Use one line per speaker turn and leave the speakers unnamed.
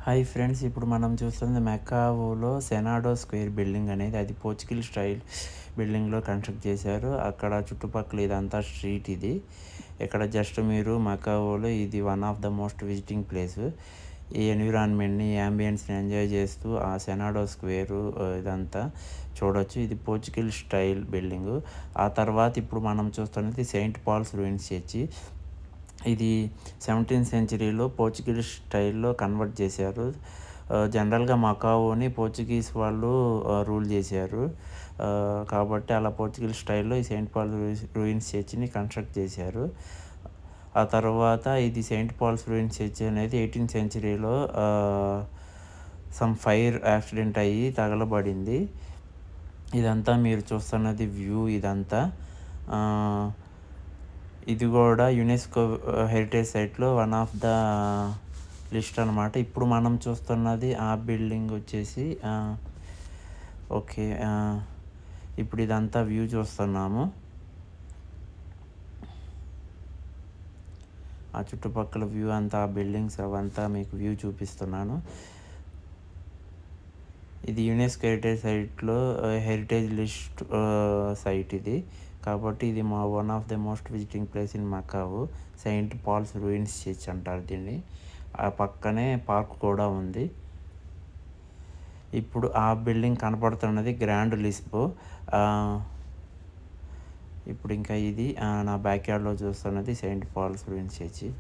Hi friends, ఇప్పుడు మనం చూస్తుంది మెకాఓలో సెనాడో స్క్వేర్ బిల్డింగ్ అనేది. అది పోర్చుగల్ స్టైల్ బిల్డింగ్లో కన్స్ట్రక్ట్ చేశారు. అక్కడ చుట్టుపక్కల ఇదంతా స్ట్రీట్. ఇది ఇక్కడ జస్ట్ మీరు మెకాఓలో ఇది one of the most visiting place. ఈ ఎన్విరాన్మెంట్ని, యాంబియన్స్ని ఎంజాయ్ చేస్తూ ఆ సెనాడో స్క్వేరు ఇదంతా చూడొచ్చు. ఇది పోర్చుగల్ స్టైల్ బిల్డింగు. ఆ తర్వాత ఇప్పుడు మనం చూస్తున్నది సెయింట్ పాల్స్ రూయిన్స్ చర్చి. ఇది 17th సెంచరీలో పోర్చుగీస్ స్టైల్లో కన్వర్ట్ చేశారు. జనరల్గా మకాఓని పోర్చుగీస్ వాళ్ళు రూల్ చేశారు. కాబట్టి అలా పోర్చుగల్ స్టైల్లో ఈ సెయింట్ పాల్ రూయిన్స్ చర్చిని కన్స్ట్రక్ట్ చేశారు. ఆ తర్వాత ఇది సెయింట్ పాల్స్ రూయిన్స్ చర్చ్ అనేది 18th సెంచరీలో సమ్ ఫైర్ యాక్సిడెంట్ అయ్యి తగలబడింది. ఇదంతా మీరు చూస్తున్నది వ్యూ. ఇదంతా ఇది కూడా యునెస్కో హెరిటేజ్ సైట్లో వన్ ఆఫ్ ద లిస్ట్ అనమాట. ఇప్పుడు మనం చూస్తున్నది ఆ బిల్డింగ్ వచ్చేసి ఓకే. ఇప్పుడు ఇదంతా వ్యూ చూస్తున్నాము. ఆ చుట్టుపక్కల వ్యూ అంతా, ఆ బిల్డింగ్స్ అవంతా మీకు వ్యూ చూపిస్తున్నాను. ఇది యునెస్కో హెరిటేజ్ సైట్లో హెరిటేజ్ లిస్ట్ సైట్ ఇది. కాబట్టి ఇది మా one of the most visiting place in Macau. Saint Paul's ruins church అంటారు దీన్ని. ఆ పక్కనే పార్క్ కూడా ఉంది. ఇప్పుడు ఆ బిల్డింగ్ కనపడుతున్నది గ్రాండ్ లిస్బో. ఇప్పుడు ఇంకా ఇది నా బ్యాక్ యార్డ్లో చూస్తున్నది సెయింట్ పాల్స్ రూయిన్స్ చర్చి.